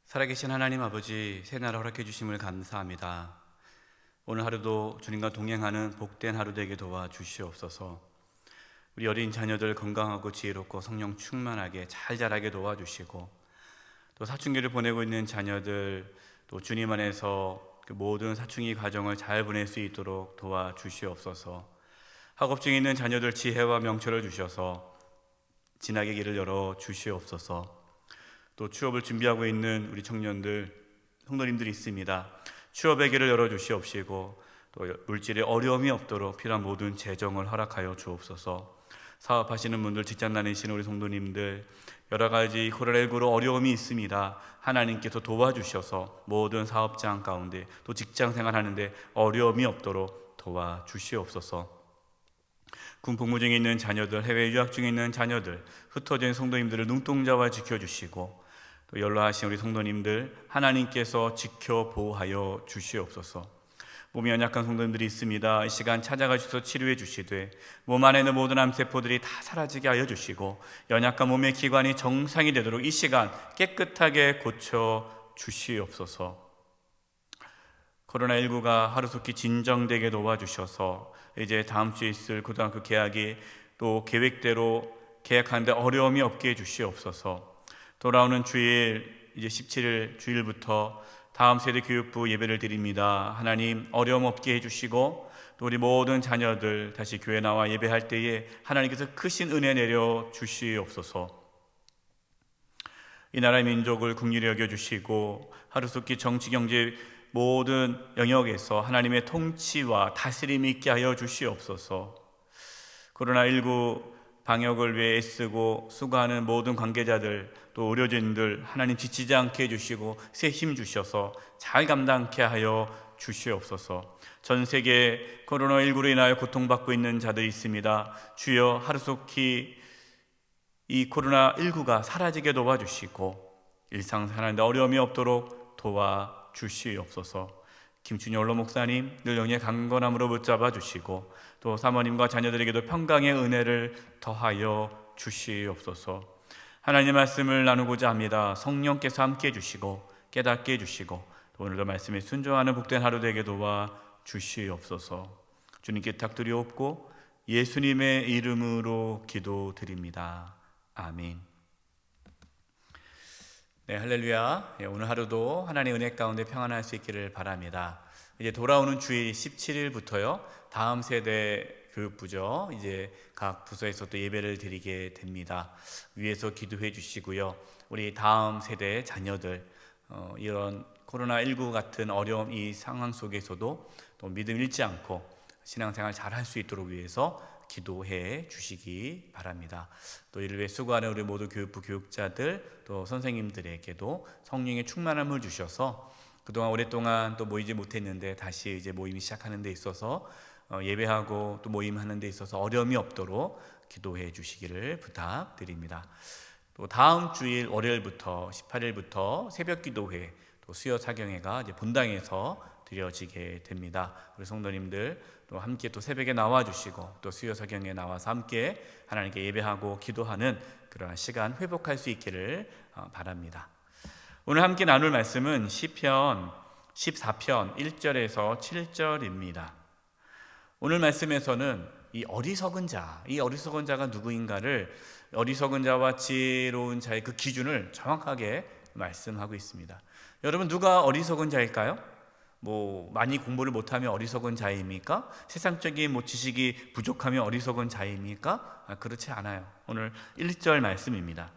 살아계신 하나님 아버지, 새날 허락해 주심을 감사합니다. 오늘 하루도 주님과 동행하는 복된 하루 되게 도와주시옵소서. 우리 어린 자녀들 건강하고 지혜롭고 성령 충만하게 잘 자라게 도와주시고, 또 사춘기를 보내고 있는 자녀들 또 주님 안에서 그 모든 사춘기 과정을 잘 보낼 수 있도록 도와주시옵소서. 학업 중에 있는 자녀들 지혜와 명철을 주셔서 진학의 길을 열어 주시옵소서. 또 취업을 준비하고 있는 우리 청년들, 성도님들이 있습니다. 취업의 길을 열어주시옵시고, 또 물질에 어려움이 없도록 필요한 모든 재정을 허락하여 주옵소서. 사업하시는 분들, 직장 다니시는 우리 성도님들, 여러 가지 코로나19로 어려움이 있습니다. 하나님께서 도와주셔서 모든 사업장 가운데 또 직장 생활하는데 어려움이 없도록 도와주시옵소서. 군 복무 중에 있는 자녀들, 해외 유학 중에 있는 자녀들, 흩어진 성도님들을 눈동자와 지켜주시고, 또 연로하신 우리 성도님들 하나님께서 지켜 보호하여 주시옵소서. 몸이 연약한 성도님들이 있습니다. 이 시간 찾아가 주셔서 치료해 주시되, 몸 안에 있는 모든 암세포들이 다 사라지게 하여 주시고, 연약한 몸의 기관이 정상이 되도록 이 시간 깨끗하게 고쳐 주시옵소서. 코로나19가 하루속히 진정되게 도와주셔서 이제 다음 주에 있을 고등학교 개학이 또 계획대로 계획하는데 어려움이 없게 해주시옵소서. 돌아오는 주일, 이제 17일 주일부터 다음 세대 교육부 예배를 드립니다. 하나님 어려움 없게 해주시고, 또 우리 모든 자녀들 다시 교회 나와 예배할 때에 하나님께서 크신 은혜 내려 주시옵소서. 이 나라의 민족을 긍휼히 여겨주시고, 하루속히 정치, 경제 모든 영역에서 하나님의 통치와 다스림이 있게 하여 주시옵소서. 코로나19 방역을 위해 애쓰고 수고하는 모든 관계자들, 또 의료진들 하나님 지치지 않게 해주시고 새 힘 주셔서 잘 감당케 하여 주시옵소서. 전 세계 코로나19로 인하여 고통받고 있는 자들이 있습니다. 주여 하루속히 이 코로나19가 사라지게 도와주시고 일상생활에 어려움이 없도록 도와주시옵소서. 김춘희 원로 목사님 늘 영의 강건함으로 붙잡아 주시고, 또 사모님과 자녀들에게도 평강의 은혜를 더하여 주시옵소서. 하나님의 말씀을 나누고자 합니다. 성령께서 함께 해주시고 깨닫게 해주시고, 오늘도 말씀에 순종하는 복된 하루 되게 도와 주시옵소서. 주님께 부탁드리옵고 예수님의 이름으로 기도드립니다. 아멘. 네, 할렐루야. 오늘 하루도 하나님의 은혜 가운데 평안할 수 있기를 바랍니다. 이제 돌아오는 주일 17일부터요, 다음 세대 교육부죠. 이제 각 부서에서 또 예배를 드리게 됩니다. 위에서 기도해 주시고요. 우리 다음 세대 자녀들, 이런 코로나19 같은 어려움 이 상황 속에서도 또 믿음 잃지 않고 신앙생활 잘 할 수 있도록 위해서 기도해 주시기 바랍니다. 또 이를 위해 수고하는 우리 모두 교육부 교육자들, 또 선생님들에게도 성령의 충만함을 주셔서 그동안 오랫동안 또 모이지 못했는데 다시 이제 모임이 시작하는 데 있어서 예배하고 또 모임하는 데 있어서 어려움이 없도록 기도해 주시기를 부탁드립니다. 또 다음 주일 월요일부터 18일부터 새벽 기도회, 또 수요 사경회가 이제 본당에서 드려지게 됩니다. 우리 성도님들 또 함께 또 새벽에 나와주시고 또 수요 사경에 나와서 함께 하나님께 예배하고 기도하는 그러한 시간 회복할 수 있기를 바랍니다. 오늘 함께 나눌 말씀은 시편 14편 1절에서 7절입니다. 오늘 말씀에서는 이 어리석은 자가 누구인가를, 어리석은 자와 지혜로운 자의 그 기준을 정확하게 말씀하고 있습니다. 여러분, 누가 어리석은 자일까요? 많이 공부를 못하면 어리석은 자입니까? 세상적인 지식이 부족하면 어리석은 자입니까? 그렇지 않아요. 오늘 1절 말씀입니다.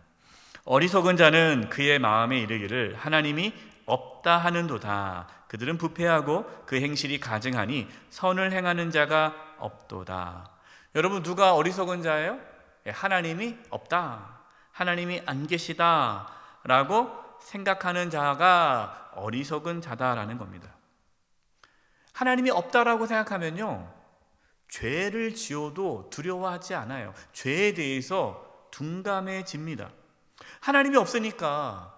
어리석은 자는 그의 마음에 이르기를 하나님이 없다 하는도다. 그들은 부패하고 그 행실이 가증하니 선을 행하는 자가 없도다. 여러분, 누가 어리석은 자예요? 하나님이 없다, 하나님이 안 계시다 라고 생각하는 자가 어리석은 자다라는 겁니다. 하나님이 없다라고 생각하면요, 죄를 지어도 두려워하지 않아요. 죄에 대해서 둔감해집니다. 하나님이 없으니까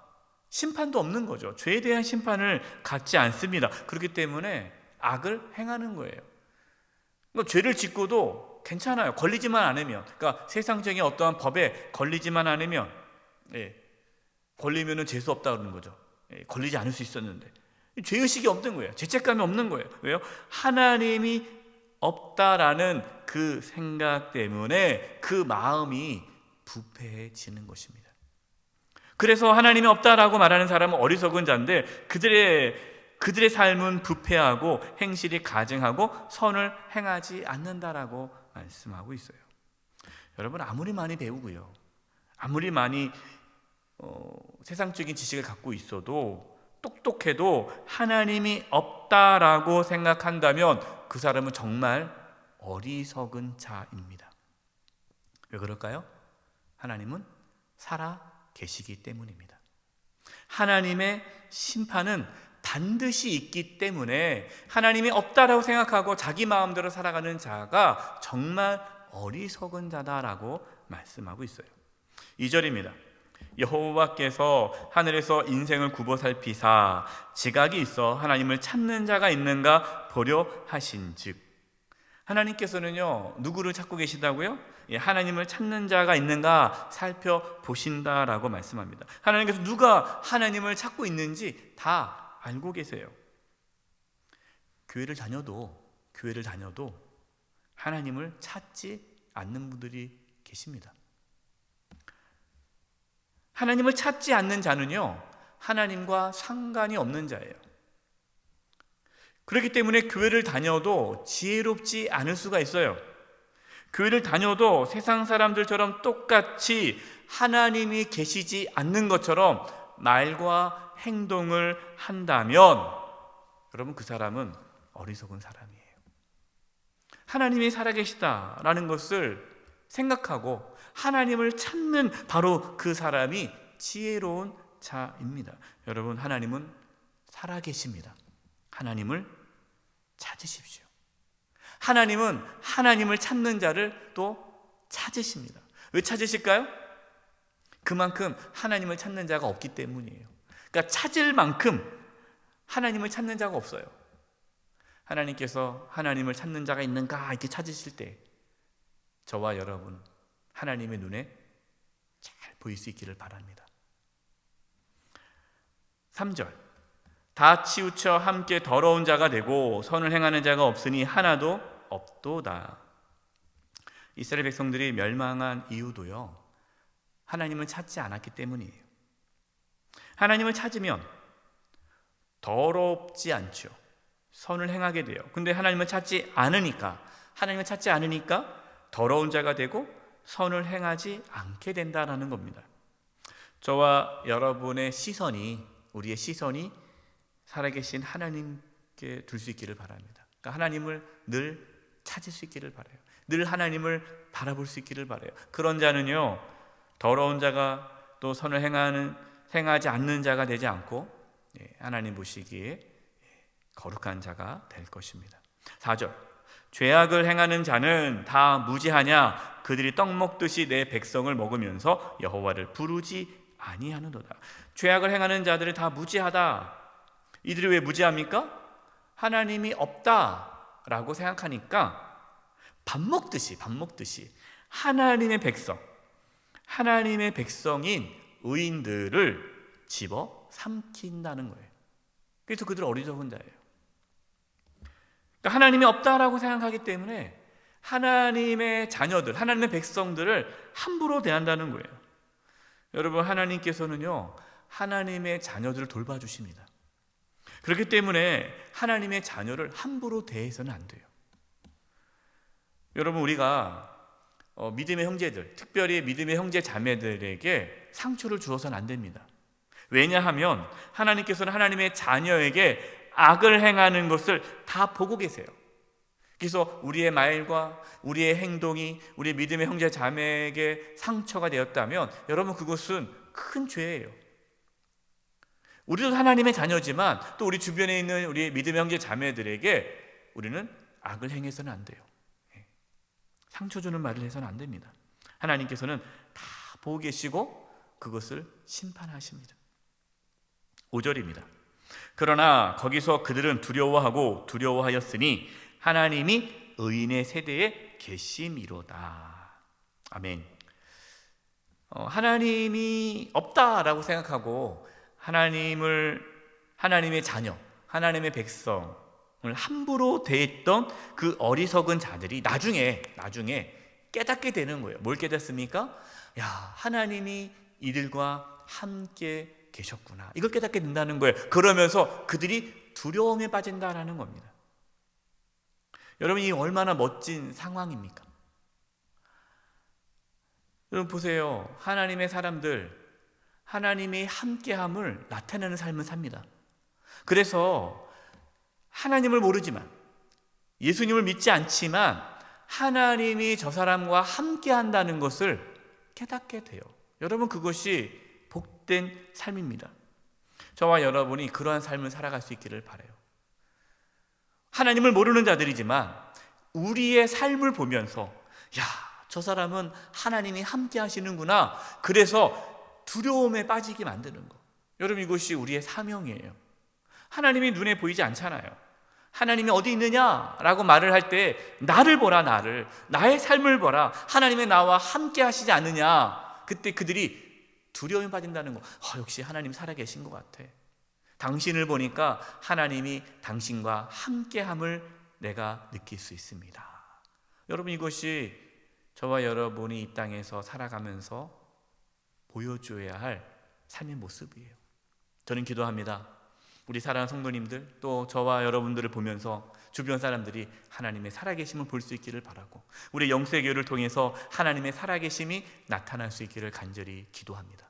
심판도 없는 거죠. 죄에 대한 심판을 갖지 않습니다. 그렇기 때문에 악을 행하는 거예요. 그러니까 죄를 짓고도 괜찮아요. 걸리지만 않으면, 그러니까 세상적인 어떠한 법에 걸리지만 않으면, 걸리면은 재수 없다 그러는 거죠. 걸리지 않을 수 있었는데 죄의식이 없는 거예요. 죄책감이 없는 거예요. 왜요? 하나님이 없다라는 그 생각 때문에 그 마음이 부패해지는 것입니다. 그래서 하나님이 없다라고 말하는 사람은 어리석은 자인데 그들의 삶은 부패하고 행실이 가증하고 선을 행하지 않는다라고 말씀하고 있어요. 여러분, 아무리 많이 배우고요, 아무리 많이 세상적인 지식을 갖고 있어도 똑똑해도 하나님이 없다라고 생각한다면 그 사람은 정말 어리석은 자입니다. 왜 그럴까요? 하나님은 살아 계시기 때문입니다. 하나님의 심판은 반드시 있기 때문에 하나님이 없다라고 생각하고 자기 마음대로 살아가는 자가 정말 어리석은 자다라고 말씀하고 있어요. 2절입니다. 여호와께서 하늘에서 인생을 굽어 살피사 지각이 있어 하나님을 찾는 자가 있는가 보려 하신즉. 하나님께서는요, 누구를 찾고 계시다고요? 하나님을 찾는 자가 있는가 살펴보신다라고 말씀합니다. 하나님께서 누가 하나님을 찾고 있는지 다 알고 계세요. 교회를 다녀도 하나님을 찾지 않는 분들이 계십니다. 하나님을 찾지 않는 자는요, 하나님과 상관이 없는 자예요. 그렇기 때문에 교회를 다녀도 지혜롭지 않을 수가 있어요. 교회를 다녀도 세상 사람들처럼 똑같이 하나님이 계시지 않는 것처럼 말과 행동을 한다면 여러분, 그 사람은 어리석은 사람이에요. 하나님이 살아계시다라는 것을 생각하고 하나님을 찾는 바로 그 사람이 지혜로운 자입니다. 여러분, 하나님은 살아계십니다. 하나님을 찾으십시오. 하나님은 하나님을 찾는 자를 또 찾으십니다. 왜 찾으실까요? 그만큼 하나님을 찾는 자가 없기 때문이에요. 그러니까 찾을 만큼 하나님을 찾는 자가 없어요. 하나님께서 하나님을 찾는 자가 있는가 이렇게 찾으실 때 저와 여러분 하나님의 눈에 잘 보일 수 있기를 바랍니다. 3절, 다 치우쳐 함께 더러운 자가 되고 선을 행하는 자가 없으니 하나도 없도다. 이스라엘 백성들이 멸망한 이유도요, 하나님을 찾지 않았기 때문이에요. 하나님을 찾으면 더럽지 않죠. 선을 행하게 돼요. 근데 하나님을 찾지 않으니까 더러운 자가 되고 선을 행하지 않게 된다는 겁니다. 저와 여러분의 우리의 시선이 살아계신 하나님께 둘 수 있기를 바랍니다. 그러니까 하나님을 늘 찾을 수 있기를 바라요. 늘 하나님을 바라볼 수 있기를 바라요. 그런 자는요, 더러운 자가 또 선을 행하지 않는 자가 되지 않고 하나님 보시기에 거룩한 자가 될 것입니다. 4절, 죄악을 행하는 자는 다 무지하냐? 그들이 떡 먹듯이 내 백성을 먹으면서 여호와를 부르지 아니하는도다. 죄악을 행하는 자들은 다 무지하다. 이들이 왜 무지합니까? 하나님이 없다라고 생각하니까 밥 먹듯이 하나님의 백성인 의인들을 집어 삼킨다는 거예요. 그래서 그들은 어리석은 자예요. 그러니까 하나님이 없다라고 생각하기 때문에 하나님의 자녀들, 하나님의 백성들을 함부로 대한다는 거예요. 여러분, 하나님께서는요, 하나님의 자녀들을 돌봐주십니다. 그렇기 때문에 하나님의 자녀를 함부로 대해서는 안 돼요. 여러분, 우리가 믿음의 형제들, 특별히 믿음의 형제 자매들에게 상처를 주어서는 안 됩니다. 왜냐하면 하나님께서는 하나님의 자녀에게 악을 행하는 것을 다 보고 계세요. 그래서 우리의 말과 우리의 행동이 우리 믿음의 형제 자매에게 상처가 되었다면 여러분, 그것은 큰 죄예요. 우리도 하나님의 자녀지만 또 우리 주변에 있는 우리 믿음의 형제 자매들에게 우리는 악을 행해서는 안 돼요. 상처 주는 말을 해서는 안 됩니다. 하나님께서는 다 보고 계시고 그것을 심판하십니다. 5절입니다. 그러나 거기서 그들은 두려워하였으니 하나님이 의인의 세대에 계심이로다. 아멘. 하나님이 없다라고 생각하고 하나님의 자녀, 하나님의 백성을 함부로 대했던 그 어리석은 자들이 나중에 깨닫게 되는 거예요. 뭘 깨닫습니까? 야, 하나님이 이들과 함께 계셨구나. 이걸 깨닫게 된다는 거예요. 그러면서 그들이 두려움에 빠진다라는 겁니다. 여러분, 이 얼마나 멋진 상황입니까? 여러분 보세요. 하나님의 사람들, 하나님의 함께함을 나타내는 삶을 삽니다. 그래서 하나님을 모르지만, 예수님을 믿지 않지만 하나님이 저 사람과 함께한다는 것을 깨닫게 돼요. 여러분, 그것이 복된 삶입니다. 저와 여러분이 그러한 삶을 살아갈 수 있기를 바라요. 하나님을 모르는 자들이지만 우리의 삶을 보면서, 야, 저 사람은 하나님이 함께 하시는구나. 그래서 두려움에 빠지게 만드는 거. 여러분, 이것이 우리의 사명이에요. 하나님이 눈에 보이지 않잖아요. 하나님이 어디 있느냐라고 말을 할 때 나를 보라, 나의 삶을 보라. 하나님의 나와 함께 하시지 않느냐. 그때 그들이 두려움에 빠진다는 거. 역시 하나님 살아계신 것 같아. 당신을 보니까 하나님이 당신과 함께함을 내가 느낄 수 있습니다. 여러분, 이것이 저와 여러분이 이 땅에서 살아가면서 보여줘야 할 삶의 모습이에요. 저는 기도합니다. 우리 사랑하는 성도님들, 또 저와 여러분들을 보면서 주변 사람들이 하나님의 살아계심을 볼 수 있기를 바라고, 우리 영세교회를 통해서 하나님의 살아계심이 나타날 수 있기를 간절히 기도합니다.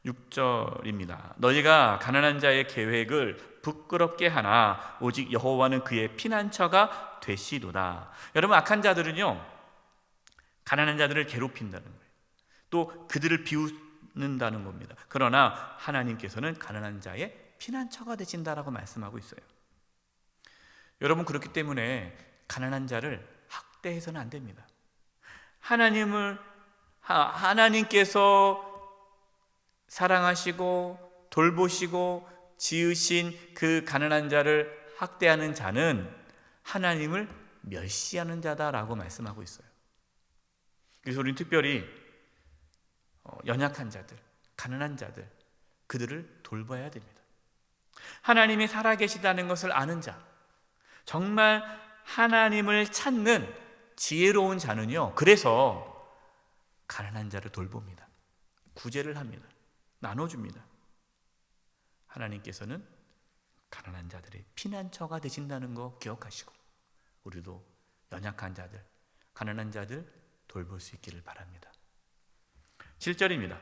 6절입니다. 너희가 가난한 자의 계획을 부끄럽게 하나 오직 여호와는 그의 피난처가 되시도다. 여러분, 악한 자들은요, 가난한 자들을 괴롭힌다는 거예요. 또 그들을 비웃는다는 겁니다. 그러나 하나님께서는 가난한 자의 피난처가 되신다라고 말씀하고 있어요. 여러분, 그렇기 때문에 가난한 자를 학대해서는 안 됩니다. 하나님께서 사랑하시고 돌보시고 지으신 그 가난한 자를 학대하는 자는 하나님을 멸시하는 자다라고 말씀하고 있어요. 그래서 우리는 특별히 연약한 자들, 가난한 자들, 그들을 돌봐야 됩니다. 하나님이 살아계시다는 것을 아는 자, 정말 하나님을 찾는 지혜로운 자는요, 그래서 가난한 자를 돌봅니다. 구제를 합니다. 나눠줍니다. 하나님께서는 가난한 자들의 피난처가 되신다는 거 기억하시고, 우리도 연약한 자들, 가난한 자들 돌볼 수 있기를 바랍니다. 7절입니다.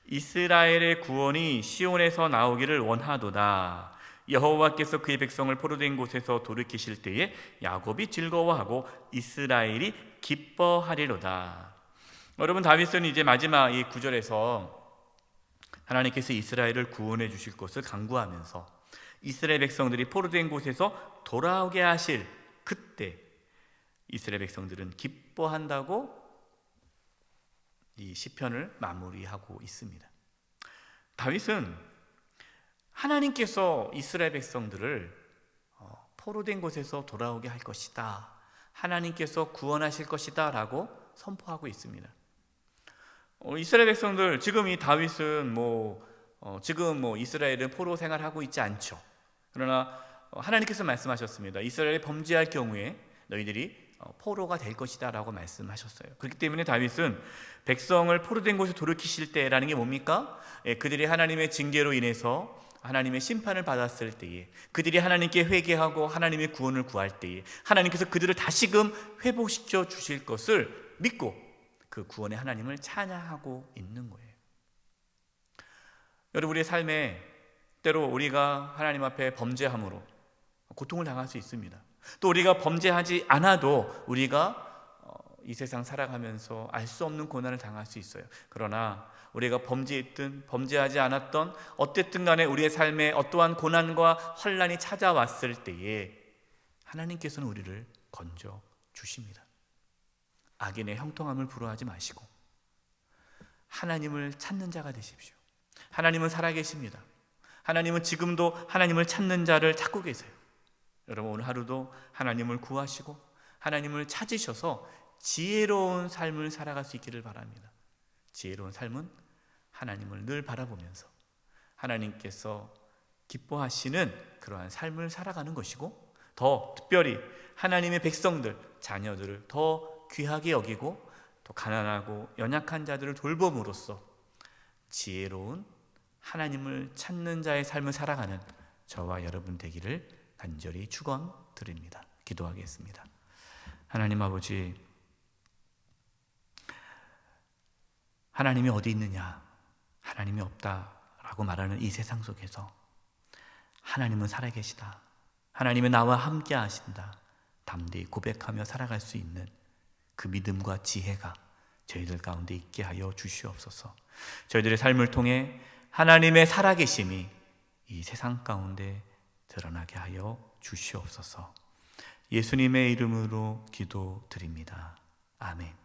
이스라엘의 구원이 시온에서 나오기를 원하도다. 여호와께서 그의 백성을 포로된 곳에서 돌이키실 때에 야곱이 즐거워하고 이스라엘이 기뻐하리로다. 여러분, 다윗은 이제 마지막 이 9절에서 하나님께서 이스라엘을 구원해 주실 것을 간구하면서 이스라엘 백성들이 포로된 곳에서 돌아오게 하실 그때 이스라엘 백성들은 기뻐한다고 이 시편을 마무리하고 있습니다. 다윗은 하나님께서 이스라엘 백성들을 포로된 곳에서 돌아오게 할 것이다, 하나님께서 구원하실 것이다 라고 선포하고 있습니다. 이스라엘 백성들, 지금 이 다윗은 지금 이스라엘은 포로 생활하고 있지 않죠. 그러나 하나님께서 말씀하셨습니다. 이스라엘이 범죄할 경우에 너희들이 포로가 될 것이다 라고 말씀하셨어요. 그렇기 때문에 다윗은 백성을 포로된 곳에 돌이키실 때라는 게 뭡니까? 그들이 하나님의 징계로 인해서 하나님의 심판을 받았을 때에, 그들이 하나님께 회개하고 하나님의 구원을 구할 때에 하나님께서 그들을 다시금 회복시켜 주실 것을 믿고 그 구원의 하나님을 찬양하고 있는 거예요. 여러분, 우리의 삶에 때로 우리가 하나님 앞에 범죄함으로 고통을 당할 수 있습니다. 또 우리가 범죄하지 않아도 우리가 이 세상 살아가면서 알 수 없는 고난을 당할 수 있어요. 그러나 우리가 범죄했든 범죄하지 않았던 어쨌든 간에 우리의 삶에 어떠한 고난과 환난이 찾아왔을 때에 하나님께서는 우리를 건져 주십니다. 악인의 형통함을 부러워하지 마시고 하나님을 찾는 자가 되십시오. 하나님은 살아계십니다. 하나님은 지금도 하나님을 찾는 자를 찾고 계세요. 여러분, 오늘 하루도 하나님을 구하시고 하나님을 찾으셔서 지혜로운 삶을 살아갈 수 있기를 바랍니다. 지혜로운 삶은 하나님을 늘 바라보면서 하나님께서 기뻐하시는 그러한 삶을 살아가는 것이고, 더 특별히 하나님의 백성들, 자녀들을 더 귀하게 여기고 또 가난하고 연약한 자들을 돌봄으로써 지혜로운 하나님을 찾는 자의 삶을 살아가는 저와 여러분 되기를 간절히 축원드립니다. 기도하겠습니다. 하나님 아버지, 하나님이 어디 있느냐, 하나님이 없다라고 말하는 이 세상 속에서 하나님은 살아계시다, 하나님은 나와 함께 하신다, 담대히 고백하며 살아갈 수 있는 그 믿음과 지혜가 저희들 가운데 있게 하여 주시옵소서. 저희들의 삶을 통해 하나님의 살아계심이 이 세상 가운데 드러나게 하여 주시옵소서. 예수님의 이름으로 기도드립니다. 아멘.